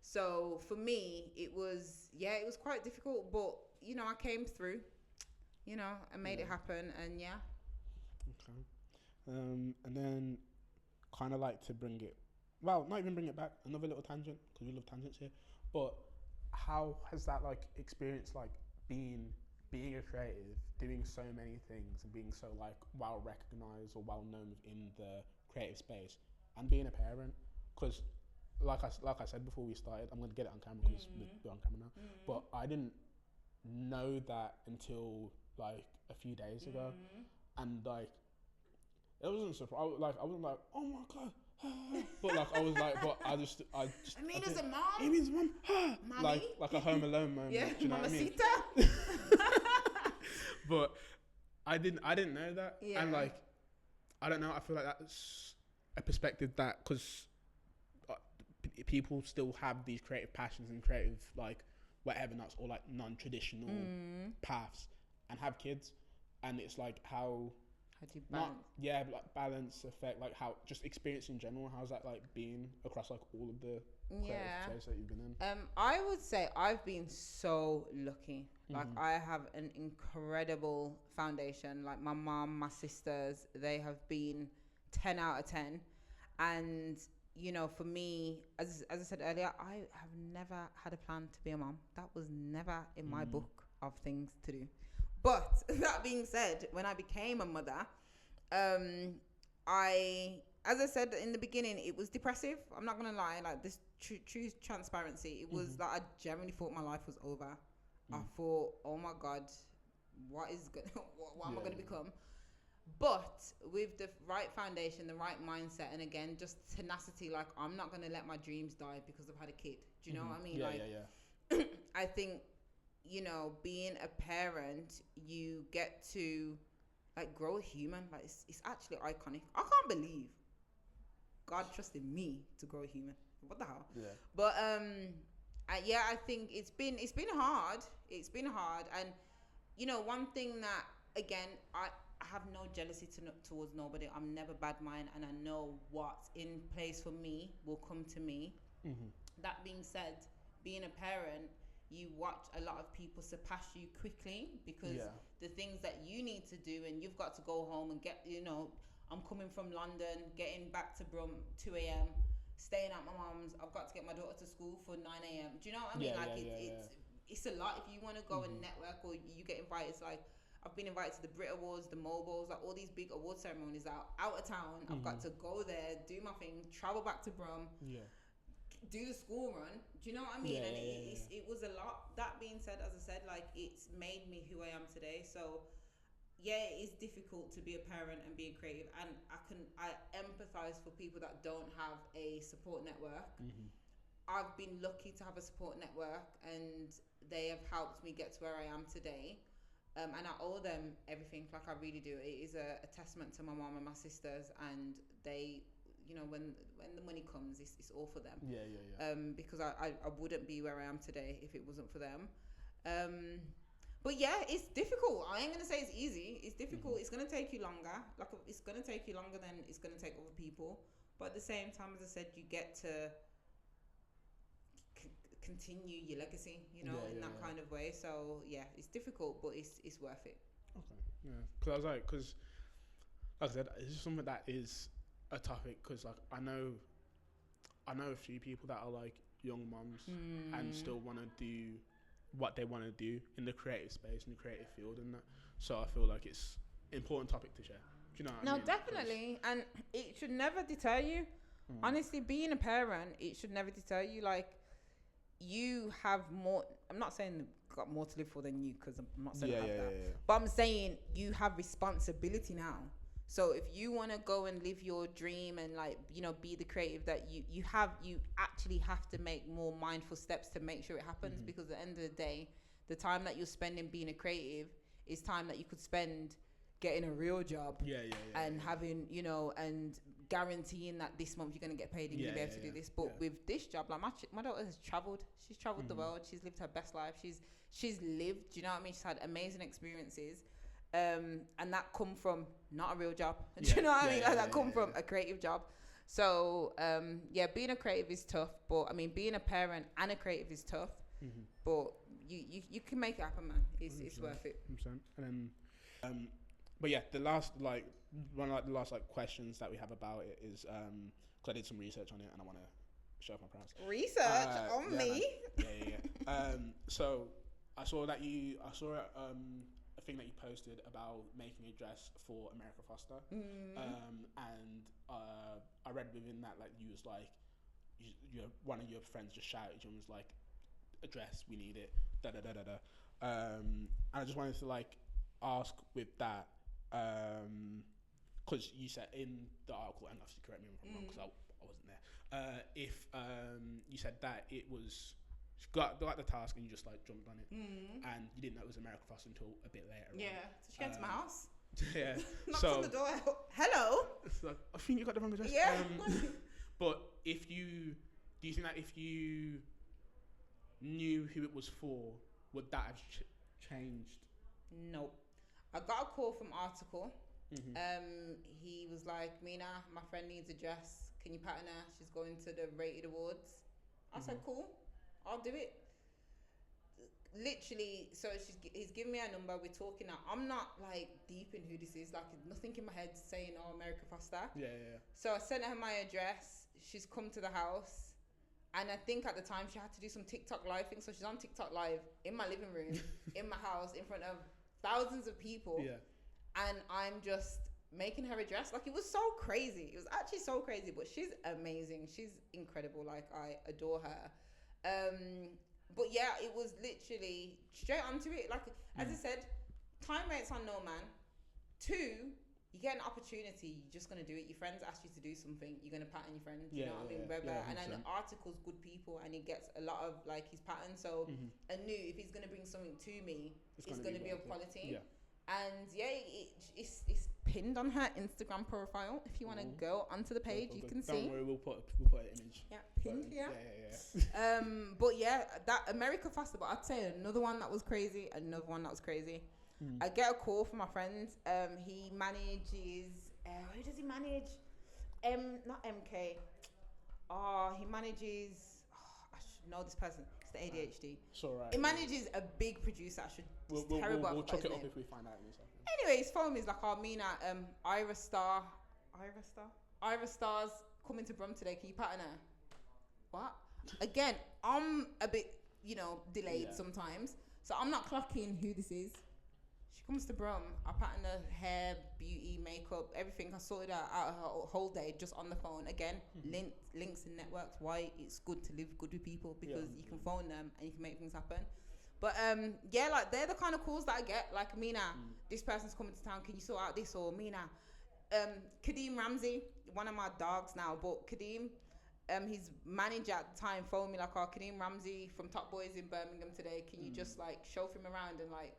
So for me, it was quite difficult, but, you know, I came through, you know, and made it happen, and Okay. And then kind of like to bring it, well, not even bring it back, another little tangent, because we love tangents here. But how has that like experience, like being a creative, doing so many things and being so like well recognized or well known within the creative space, and being a parent? Because like I said before we started, I'm gonna get it on camera because we're on camera now. But I didn't know that until like a few days ago, and like it wasn't surprised. I wasn't like, oh my god. But like I was like, but I just. Amina's a mom. Amina's a mom. like a Home Alone moment. Yeah, do you know what I mean? But I didn't know that, and like I don't know. I feel like that's a perspective that, because people still have these creative passions and creative like whatever nuts or like non-traditional paths, and have kids, and it's like how do you balance? Like balance, effect, like how just experience in general. How's that like been across like all of the creative places that you've been in? I would say I've been so lucky. Like I have an incredible foundation. Like my mom, my sisters, they have been 10 out of 10. And you know, for me, as I said earlier, I have never had a plan to be a mom. That was never in my book of things to do. But that being said, when I became a mother, as I said in the beginning, it was depressive. I'm not gonna lie, like this true transparency. It was like I genuinely thought my life was over. I thought, oh my god, what am I gonna become? But with the right foundation, the right mindset, and again, just tenacity, like I'm not gonna let my dreams die because I've had a kid. Do you know what I mean? I think, you know, being a parent, you get to like grow a human. Like it's actually iconic. I can't believe God trusted me to grow a human. What the hell? Yeah. But I think it's been hard. It's been hard, and you know, one thing that again I have no jealousy towards nobody. I'm never bad mind, and I know what's in place for me will come to me. Mm-hmm. That being said, being a parent, you watch a lot of people surpass you quickly because the things that you need to do, and you've got to go home and get, I'm coming from London, getting back to Brum 2 a.m., staying at my mum's. I've got to get my daughter to school for 9 a.m. Do you know what I mean? It's a lot. If you want to go and network, or you get invited, it's like, I've been invited to the Brit Awards, the Mobiles, like all these big award ceremonies out of town. I've got to go there, do my thing, travel back to Brum, do the school run. Do you know what I mean? It was a lot. That being said, as I said, like, it's made me who I am today. So it is difficult to be a parent and being creative, and I empathize for people that don't have a support network. I've been lucky to have a support network, and they have helped me get to where I am today. And I owe them everything, like I really do. It is a testament to my mom and my sisters, and they, when the money comes, it's all for them. Because I wouldn't be where I am today if it wasn't for them. But it's difficult. I ain't gonna say it's easy. It's difficult. It's gonna take you longer. Like, it's gonna take you longer than it's gonna take other people. But at the same time, as I said, you get to continue your legacy, in that kind of way. So it's difficult, but it's worth it. Okay, because like I said, it's just something that is a topic, because like I know a few people that are like young mums and still want to do what they want to do in the creative space, in the creative field, and that. So I feel like it's an important topic to share. Do you know what I mean? No, definitely, and it should never deter you. Honestly, being a parent, it should never deter you. Like, you have more. I'm not saying you've got more to live for than you, because I'm not saying that. But I'm saying you have responsibility now. So if you want to go and live your dream and, like, be the creative that you actually have to make more mindful steps to make sure it happens. Because at the end of the day, the time that you're spending being a creative is time that you could spend getting a real job. And having, and guaranteeing that this month you're going to get paid and you'll be able to do this. But with this job, like, my daughter has traveled. She's traveled the world. She's lived her best life. She's lived, do you know what I mean? She's had amazing experiences. And that come from not a real job. Do you know what I mean? That come from a creative job. So, being a creative is tough. But, I mean, being a parent and a creative is tough. But you can make it happen, man. It's worth it. 100%. And then, but the last, like, one of the last questions that we have about it is, because I did some research on it and I want to show off my prowess. Research on me? So I saw a thing that you posted about making a dress for America Foster. And I read within that, like, you was like, one of your friends just shouted you and was like, a dress, we need it, and I just wanted to, like, ask with that, because you said in the article, and obviously correct me if I'm wrong, because I wasn't there, if you said that it was got the task and you just, like, jumped on it, and you didn't know it was America Foster until a bit later. So she came to my house. Knocks on the door. Hello. It's like, I think you got the wrong address. But do you think that if you knew who it was for, would that have changed? Nope. I got a call from Article. He was like, Meena, my friend needs a dress. Can you pattern her? She's going to the Rated Awards. I said, cool, I'll do it. Literally, so he's giving me a number. We're talking now. I'm not, like, deep in who this is. Like, nothing in my head saying, America Foster. So I sent her my address. She's come to the house. And I think at the time she had to do some TikTok live thing. So she's on TikTok live in my living room, in my house, in front of thousands of people. And I'm just making her a dress. Like, it was so crazy. It was actually so crazy. But she's amazing. She's incredible. Like, I adore her. But it was literally straight onto it. Like, as I said, time waits on no man. 2, you get an opportunity, you're just going to do it. Your friends ask you to do something, you're going to pattern your friend. You know what I mean? And then the Article's good people, and he gets a lot of, like, his pattern. So I knew if he's going to bring something to me, it's going to be of quality. And it's pinned on her Instagram profile. If you want to go onto the page, you can see. Don't worry, we'll put an image. Pinned here. But that America Foster. But I'd say another one that was crazy. I get a call from my friend. He manages. Who does he manage? Not MK. He manages. I should know this person. It's the ADHD. It's alright. He manages a big producer. I should. We'll chuck it up if we find out in a second. Anyway, his phone is like, Ameena, Ira Star's coming to Brum today. Can you pattern her? What? Again, I'm a bit, delayed sometimes. So I'm not clocking who this is. She comes to Brum. I pattern her hair, beauty, makeup, everything. I sorted out her whole day just on the phone. Again, links and networks. Why it's good to live good with people, because you can phone them and you can make things happen. But like they're the kind of calls that I get. Like, Ameena, this person's coming to town. Can you sort out this? Or Ameena, Kadeem Ramsey, one of my dogs now, but Kadeem, his manager at the time phoned me like, Kadeem Ramsey from Top Boys in Birmingham today. Can you just like chauffeur him around and like,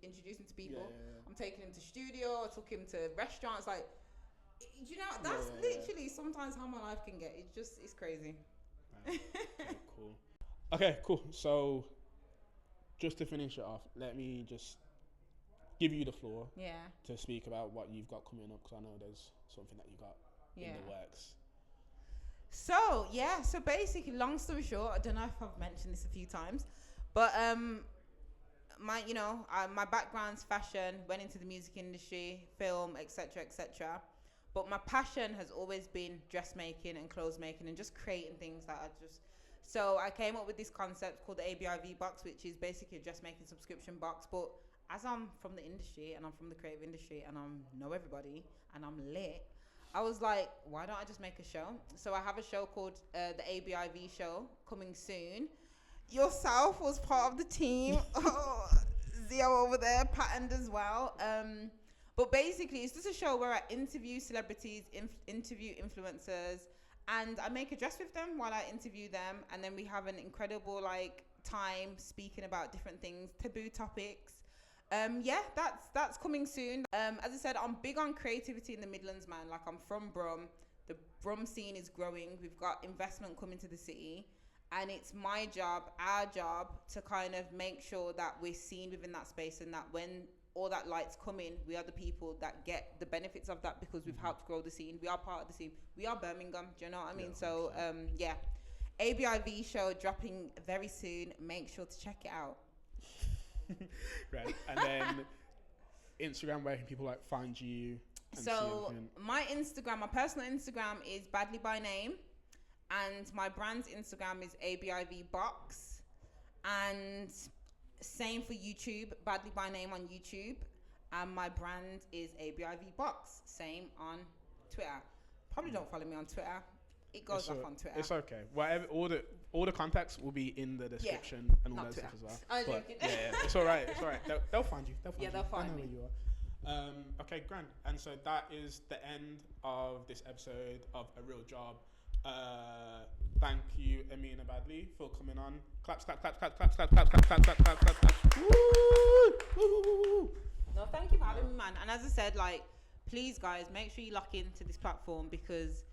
introduce him to people? I'm taking him to studio. I took him to restaurants. Like, that's literally sometimes how my life can get. It's crazy. Okay, cool. Okay, cool. So just to finish it off, let me just give you the floor to speak about what you've got coming up, because I know there's something that you got in the works. So basically, long story short, I don't know if I've mentioned this a few times, but my background's fashion, went into the music industry, film, etc. But my passion has always been dressmaking and clothes making and just creating things that so I came up with this concept called the ABIV box, which is basically a dressmaking subscription box. But as I'm from the industry and I'm from the creative industry and I know everybody and I'm lit, I was like, why don't I just make a show? So I have a show called the ABIV show coming soon. Yourself was part of the team. Zio over there, patterned as well. But basically, it's just a show where I interview celebrities, interview influencers, and I make a dress with them while I interview them. And then we have an incredible time speaking about different things, taboo topics. That's coming soon. As I said, I'm big on creativity in the Midlands, man. Like, I'm from Brum. The Brum scene is growing. We've got investment coming to the city. And it's my job, our job, to kind of make sure that we're seen within that space, and that when all that light's coming, we are the people that get the benefits of that, because we've helped grow the scene. We are part of the scene. We are Birmingham. Do you know what I mean? So, ABIV show dropping very soon. Make sure to check it out. Right. And then Instagram, where can people find you? So my personal Instagram is Badley by name, and my brand's Instagram is ABIV box, and same for YouTube, Badley by name on YouTube, and my brand is ABIV box, same on Twitter. Probably don't follow me on Twitter. It goes off on Twitter. It's okay. Whatever, all the contacts will be in the description and all that stuff as well. But, it's all right. It's all right. They'll find you. They'll find me. Where you are. Okay, grand. And so that is the end of this episode of A Real Job. Thank you, Ameena Badley, for coming on. Claps, clap, clap, clap, clap, clap, clap, clap, clap, clap, clap, clap, clap. Woo! No, thank you for having me, man. And as I said, please, guys, make sure you lock into this platform, because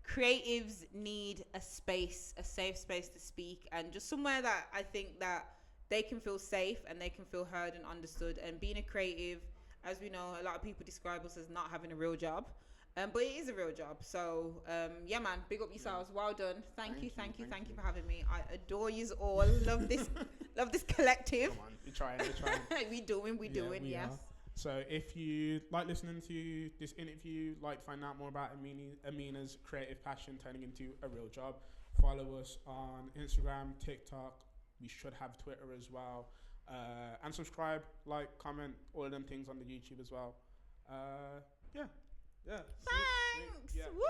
creatives need a space, a safe space to speak, and just somewhere that I think that they can feel safe and they can feel heard and understood. And being a creative, as we know, a lot of people describe us as not having a real job. But it is a real job. So, man, big up yourselves. Well done. Thank you for having me. I adore you all. Love this collective. Come on, we're trying. we doing, yes. Are. So if you like listening to this interview, find out more about Ameena's creative passion turning into a real job, follow us on Instagram, TikTok. We should have Twitter as well. And subscribe, comment, all of them things on the YouTube as well. Yeah. Thanks. Woo!